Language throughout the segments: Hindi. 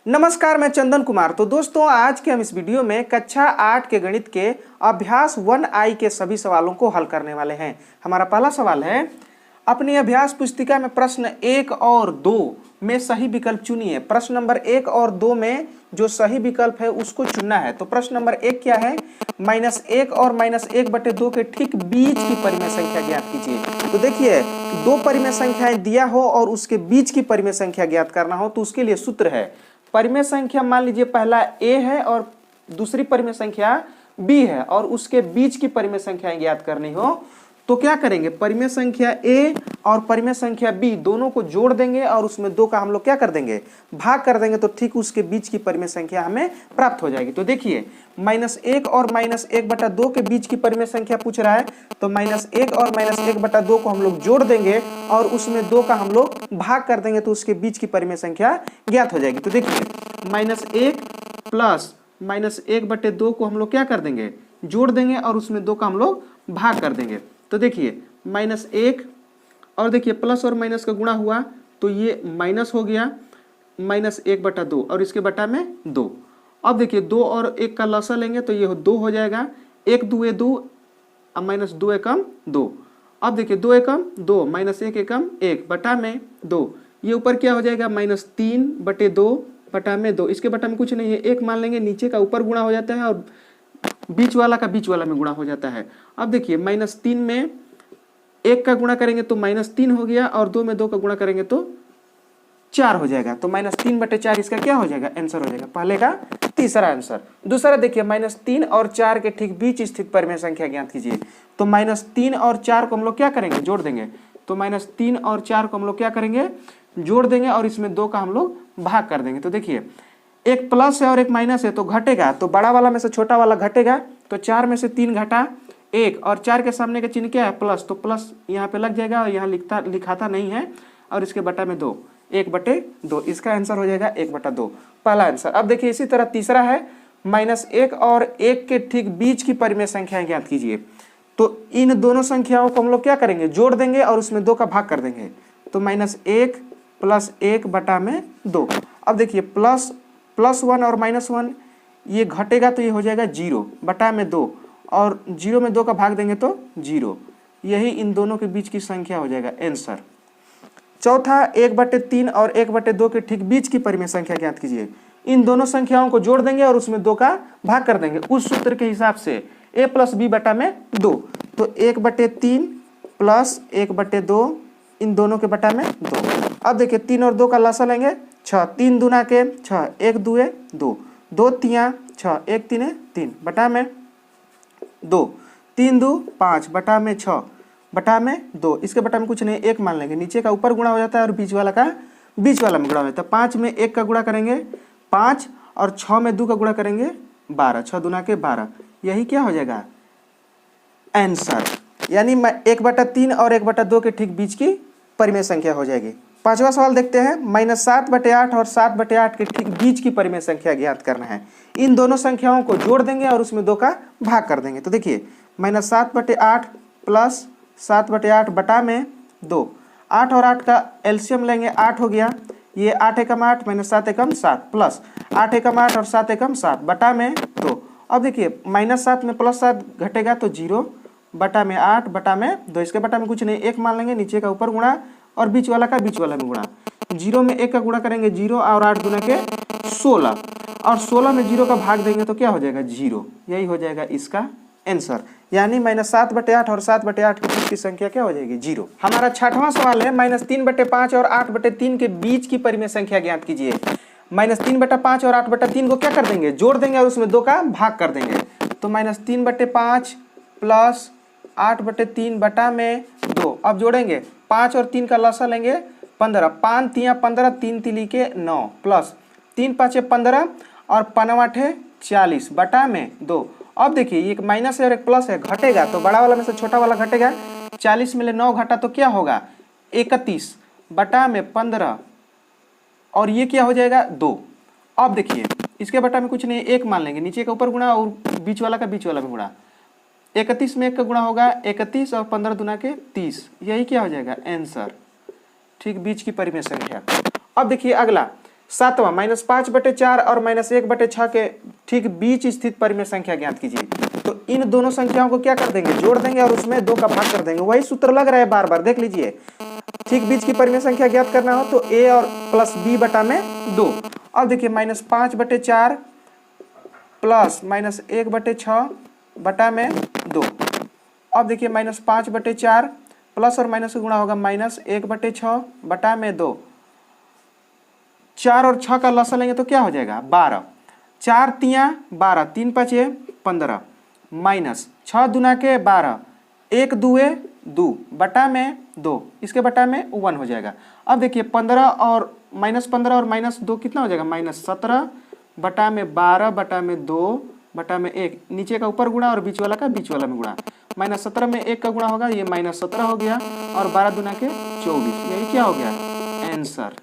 नमस्कार, मैं चंदन कुमार। तो दोस्तों, आज के हम इस वीडियो में कक्षा 8 के गणित के अभ्यास 1I के सभी सवालों को हल करने वाले हैं। हमारा पहला सवाल है, अपनी अभ्यास पुस्तिका में प्रश्न 1 और 2 में सही विकल्प चुनिए। प्रश्न नंबर 1 और 2 में जो सही विकल्प है उसको चुनना है। तो प्रश्न नंबर 1 क्या है? -1 और -1/2 के ठीक बीच की परिमेय संख्या ज्ञात कीजिए। तो देखिए, दो परिमेय संख्याएं दिया हो और उसके बीच की परिमेय संख्या ज्ञात करना हो तो उसके लिए सूत्र है, परिमेय संख्या मान लीजिए पहला a है और दूसरी परिमेय संख्या b है और उसके बीच की परिमेय संख्याएं ज्ञात करनी हो तो क्या करेंगे? परिमेय संख्या a और परिमेय संख्या b दोनों को जोड़ देंगे और उसमें 2 का हम लोग क्या कर देंगे? भाग कर देंगे। तो ठीक उसके बीच की परिमेय संख्या हमें प्राप्त हो जाएगी। तो देखिए, -1 और -1/2 के बीच की परिमेय संख्या पूछ रहा है, तो -1 और -1/2 को हम लोग जोड़ देंगे और उसमें 2 का हम लोग भाग कर देंगे तो उसके बीच की परिमेय संख्या ज्ञात हो जाएगी। तो देखिए, -1 प्लस -1/2 को हम लोग क्या कर देंगे? जोड़ देंगे और उसमें 2 का हम लोग भाग कर देंगे। तो देखिए, -1 और देखिए प्लस और माइनस का गुणा हुआ तो ये माइनस हो गया -1/2 और इसके बटा में 2। अब देखिए 2 और 1 का लसा लेंगे तो ये 2 हो जाएगा। 1 2 2 अब -2 एकम 2। अब देखिए 2 एकम 2 -1 एकम 1 बटा में 2। ये ऊपर क्या हो जाएगा? -3/2 बटा में 2। इसके बटा में कुछ नहीं है, 1 मान लेंगे, नीचे का ऊपर गुणा हो जाता है और बीच वाला का बीच वाला में गुणा हो जाता है। अब देखिए, -3 में 1 का गुणा करेंगे तो -3 हो गया और 2 में 2 का गुणा करेंगे तो 4 हो जाएगा। तो -3/4 इसका क्या हो जाएगा? आंसर हो जाएगा। पहले का तीसरा आंसर। दूसरा देखिए, -3 और 4 के ठीक बीच स्थित परिमेय संख्या ज्ञात कीजिए। तो -3 और 4 को हम लोग क्या करेंगे? जोड़ देंगे। तो -3 और 4 को हम लोग क्या करेंगे? जोड़ देंगे और इसमें 2 का हम लोग भाग कर देंगे। तो देखिए, एक प्लस है और एक माइनस है तो घटेगा, तो बड़ा वाला में से छोटा वाला घटेगा। तो 4 में से 3 घटा 1 और 4 के सामने का चिन्ह क्या है? प्लस, तो प्लस यहाँ पे लग जाएगा और यहाँ लिखाता नहीं है और इसके बटा में 2, 1/2। इसका आंसर हो जाएगा 1/2, पहला आंसर। अब देखिए, इसी तरह तीसरा है, -1 और 1 के ठीक बीच की परिमेय संख्याएं ज्ञात कीजिए। तो इन दोनों संख्याओं को हम लोग क्या करेंगे? जोड़ देंगे और उसमें 2 का भाग कर देंगे। तो -1 + 1 बटा में 2। अब देखिए, +1 और -1 ये घटेगा तो ये हो जाएगा 0 बटा में 2 और 0 में 2 का भाग देंगे तो 0। यही इन दोनों के बीच की संख्या हो जाएगा आंसर। चौथा, 1/3 और 1/2 के ठीक बीच की परिमेय संख्या ज्ञात कीजिए। इन दोनों संख्याओं को जोड़ देंगे और उसमें 2 का भाग कर देंगे उस सूत्र के हिसाब से, a + b बटा में 2। तो 1/3 + 1/2 इन दोनों के बटा में 2। अब देखिए, 3 और 2 का लसा लेंगे, 6, 3 दूना के 6, 1 2 2, 2 3 6, 1 3 3 बटा में 2, 3 2 5 बटा में 6 बटा में 2। इसके बटा में कुछ नहीं, 1 मान लेंगे, नीचे का ऊपर गुणा हो जाता है और बीच वाला का बीच वाला में गुणा हो जाता है। 5 में 1 का गुणा करेंगे 5 और 6 में 2 का गुणा करेंगे 12, 6 दूना के 12। यही क्या हो जाएगा? आंसर। यानी 1/3 और 1/2 के ठीक बीच की परिमेय संख्या हो जाएगी। पांचवा सवाल देखते हैं, -7/8 और 7/8 के ठीक बीच की परिमेय संख्या ज्ञात करना है। इन दोनों संख्याओं को जोड़ देंगे और उसमें 2 का भाग कर देंगे। तो देखिए, -7/8 + 7/8 बटा में 2। 8 और 8 का एलसीएम लेंगे, 8 हो गया। ये 8 एकम 8 -7 एकम 7 प्लस 8 एकम 8 और 7 एकम 7 बटा में 2। अब देखिए, -7 में +7 घटेगा तो 0 बटा में 8 बटा में 2। इसके बटा में कुछ नहीं, 1 मान लेंगे, नीचे का ऊपर गुणा और बीच वाला का बीच वाला में गुणा। 0 में 1 का गुणा करेंगे 0 और 8 दूना के 16 और 16 में 0 का भाग देंगे तो क्या हो जाएगा? 0। यही हो जाएगा इसका आंसर। यानी -7/8 और 7/8 के बीच की संख्या क्या हो जाएगी? 0। हमारा छठवां सवाल है, -3/5 और 8/3 के बीच की परिमेय संख्या ज्ञात कीजिए। -3/5 और 8/3 को क्या कर देंगे? जोड़ देंगे और उसमें 2 का भाग कर देंगे। तो -3/5 + 8/3 बटा में 2। अब जोड़ेंगे, 5 और 3 का लसा लेंगे 15, 5 3 15, 3 3 के 9 प्लस 3 5 15 और 5 8 40 बटा में 2। अब देखिए, ये एक माइनस है और एक प्लस है, घटेगा तो बड़ा वाला में से छोटा वाला घटेगा। 40 में 9 घटा तो क्या होगा? 31 बटा में 15 और ये क्या हो जाएगा? 2। अब देखिए, इसके बटा में कुछ नहीं, 1 मान लेंगे, नीचे का ऊपर गुणा और बीच वाला का बीच वाला में गुणा। 31 में 1 का गुणा होगा 31 और 15 दूना के 30। यही क्या हो जाएगा? आंसर। ठीक बीच की परिमेय संख्या। अब देखिए अगला, सातवां -5/4 और -1/6 के ठीक बीच स्थित परिमेय संख्या ज्ञात कीजिए। तो इन दोनों संख्याओं को क्या कर देंगे, जोड़ देंगे और उसमें 2 का भाग कर देंगे। वही सूत्र लग रहा है बार बार, देख लीजिए। ठीक बीच की परिमेय संख्या ज्ञात करना हो तो a और प्लस b बटा में 2। अब देखिए -5/4 प्लस -1/6 बटा में 2। अब देखिए -5/4 प्लस और माइनस गुणा होगा -1/6 बटा में 2। 4 और 6 का लसा लेंगे तो क्या हो जाएगा 12। 4 तिया 12, 3 5 15 माइनस 6 दूना के 12, 1 2 2 बटा में 2, इसके बटा में 1 हो जाएगा। अब देखिए 15 और -2 कितना हो जाएगा -17 बटा में 12 बटा में 2 बटा में 1, नीचे का ऊपर गुणा और बीच वाला का बीच वाला में गुणा। -17 में 1 का गुणा होगा, ये -17 हो गया और 12 दूना के 24, यही क्या हो गया आंसर।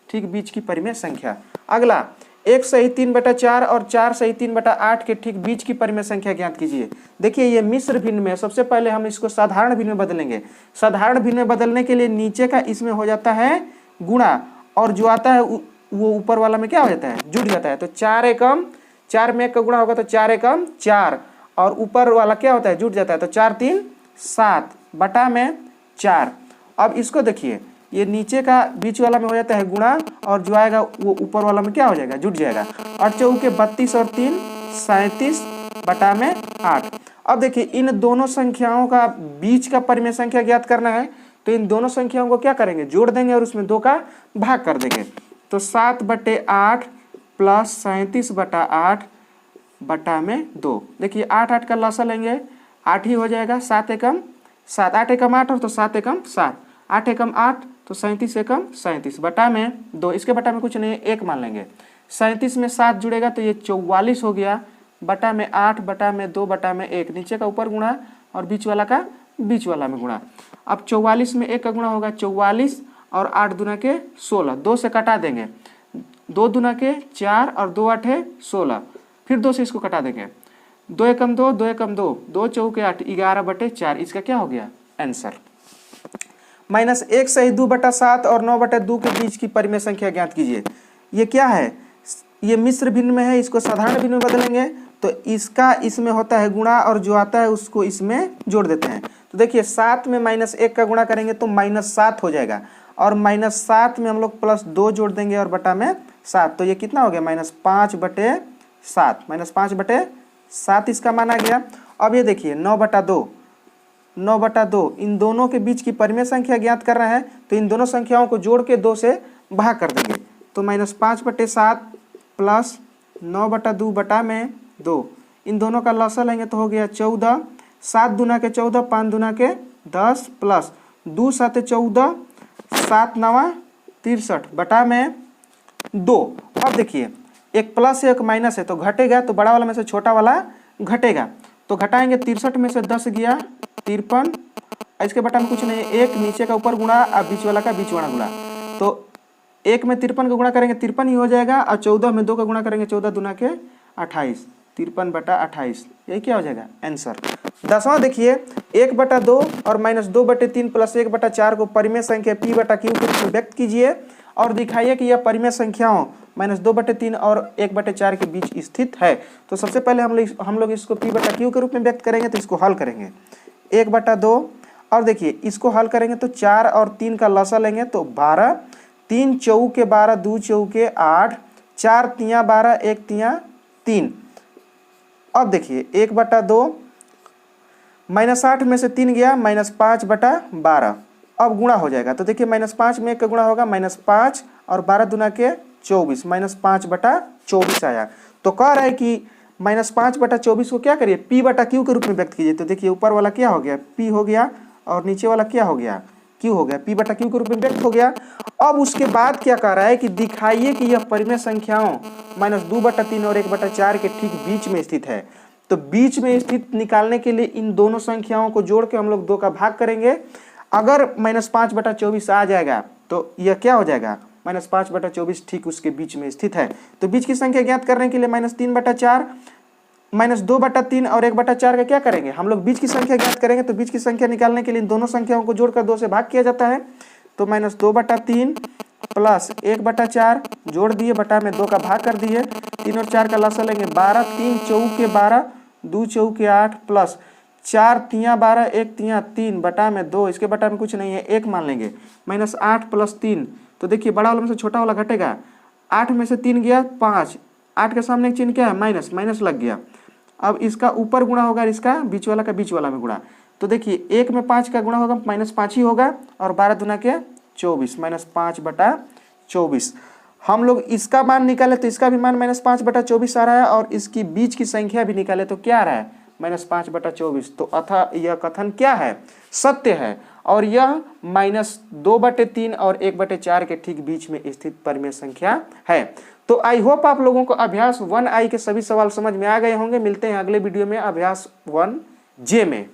ठीक बीच की परिमेय संख्या। अगला 1 सही 3/4 और 4 सही 3/8 के ठीक बीच की परिमेय संख्या ज्ञात कीजिए। देखिए ये मिश्र भिन्न में, सबसे पहले हम इसको साधारण भिन्न में बदलेंगे। साधारण भिन्न में बदलने के लिए नीचे का इसमें हो जाता है गुणा और जो आता है वो ऊपर वाला में क्या हो जाता है, जुड़ जाता है। तो 4 एकम 4 में 1 का गुणा होगा तो 4 एकम 4 और ऊपर वाला क्या होता है, जुड़ जाता है। तो 4 3 7 बटा में 4। अब इसको देखिए, ये नीचे का बीच वाला में हो जाता है गुणा और जो आएगा वो ऊपर वाला में क्या हो जाएगा, जुट जाएगा। 8 चौके 32 और 3 37 बटा में 8। अब देखिए इन दोनों संख्याओं का बीच का परिमेय संख्या ज्ञात करना है तो इन दोनों संख्याओं को क्या करेंगे, जोड़ देंगे और उसमें 2 का भाग कर देंगे। तो 7/8 प्लस 37/8 बटा में 2। देखिए 8 8 का लसा लेंगे 8 ही हो जाएगा। 7 एकम 7, 8 एकम 8 और तो 7 एकम 7, 8 एकम 8 तो 37 एकम 37 बटा में 2, इसके बटा में कुछ नहीं 1 मान लेंगे। 37 में 7 जुड़ेगा तो ये 44 हो गया बटा में 8 बटा में 2 बटा में 1, नीचे का ऊपर गुणा और बीच वाला का बीच वाला में गुणा। अब 44 में 1 का गुणा होगा 44 और 8 दूना के 16, 2 से कटा देंगे, 2 दूना के 4 और 2 8 16, फिर 2 से इसको कटा देंगे, 2 एकम 2, 2 एकम 2, 2 चौके 8, 11/4, इसका क्या हो गया आंसर। -1 सही 2/7 और 9/2 के बीच की परिमेय संख्या ज्ञात कीजिए। ये क्या है, ये मिश्र भिन्न में है, इसको साधारण भिन्न में बदलेंगे तो इसका इसमें होता है गुणा और जो आता है उसको इसमें जोड़ देते हैं। तो देखिए 7 में -1 का गुणा करेंगे तो -7 हो जाएगा और -7 में हम लोग +2 जोड़ देंगे और बटा में 7, तो ये कितना हो गया -5/7, -5/7 इसका माना गया। अब ये देखिए 9/2 इन दोनों के बीच की परिमेय संख्या ज्ञात करना है तो इन दोनों संख्याओं को जोड़ के 2 से भाग कर देंगे। तो -5/7 प्लस 9/2 बटा में 2, इन दोनों का लसा लेंगे तो हो गया 14, 7 दूना के 14, 5 दूना के 10 प्लस 2 7 14, 7 9 63 बटा में 2। अब देखिए एक प्लस है एक माइनस है तो घटेगा, तो बड़ा वाला में से छोटा वाला घटेगा, तो घटाएंगे 63 में से 10 गया 53, इसके बटा में कुछ नहीं, 1 नीचे का ऊपर गुणा और बीच वाला का बीच वाला गुणा। तो 1 में 53 का गुणा करेंगे 53 ही हो जाएगा और 14 में 2 का गुणा करेंगे 14 दूना के 28, 53/28, यही क्या हो जाएगा आंसर। 10वां देखिए 1/2 और -2/3 प्लस 1/4 को परिमेय संख्या p/q के रूप में व्यक्त कीजिए और दिखाइए कि यह परिमेय संख्याओं -2/3 और 1/4 के बीच स्थित है। तो सबसे पहले हम लोग इसको p/q के रूप में व्यक्त करेंगे तो इसको हल करेंगे 1/2 और देखिए इसको हल करेंगे तो 4 और 3 का लसा लेंगे तो 12, 3 चौके 12, 2 चौके 8, 4 तिया 12, 1 तिया 3। अब देखिए 1/2 -8 में से 3 गया -5/12, अब गुणा हो जाएगा। तो देखिए -5 में 1 का गुणा होगा -5 और 12 दूना के 24, -5/24 आया। तो कह रहा है कि -5/24 को क्या करिए p/q के रूप में व्यक्त कीजिए। तो देखिए ऊपर वाला क्या हो गया p हो गया और नीचे वाला क्या हो गया q हो गया, p/q के रूप में व्यक्त हो गया। अब उसके बाद क्या कह रहा है कि दिखाइए कि यह परिमेय संख्याओं -2/3 और 1/4 के ठीक बीच में स्थित है। तो बीच में स्थित निकालने के लिए इन दोनों संख्याओं को जोड़ के हम लोग 2 का भाग करेंगे। अगर -5/24 आ जाएगा तो यह क्या हो जाएगा -5/24 ठीक उसके बीच में स्थित है। तो बीच की संख्या ज्ञात करने के लिए -3/4 -2/3 और 1/4 का क्या करेंगे हम लोग बीच की संख्या ज्ञात करेंगे। तो बीच की संख्या निकालने के लिए इन दोनों संख्याओं को जोड़कर 2 से भाग किया जाता है। तो -2/3 प्लस 1/4 जोड़ दिए, बटा में 2 का भाग कर दिए, 3 और 4 का लसा लेंगे 12, 3 चौके 12, 2 चौके 8 प्लस 4 तियाँ 12, 1 तियाँ 3 बटा में 2, इसके बटा में कुछ नहीं है 1 मान लेंगे, माइनस 8 प्लस 3। तो देखिए बड़ा वाला में से छोटा वाला घटेगा, 8 में से 3 गया 5, 8 के सामने एक चिन्ह क्या है माइनस, माइनस लग गया। अब इसका ऊपर गुणा होगा, इसका बीच वाला का बीच वाला में गुणा। तो देखिए 1 में 5 का गुणा होगा -5 ही होगा, और 12 दूना के 24, -5/24। हम लोग इसका मान निकाले तो इसका भी मान -5/24 आ रहा है, और इसकी बीच की संख्या भी निकाले तो क्या आ रहा है -5/24। तो अतः यह कथन क्या है, सत्य है, और यह -2/3 और 1/4 के ठीक बीच में स्थित परिमेय संख्या है। तो आई होप आप लोगों को अभ्यास 1I के सभी सवाल समझ में आ गए होंगे। मिलते हैं अगले वीडियो में अभ्यास 1J में।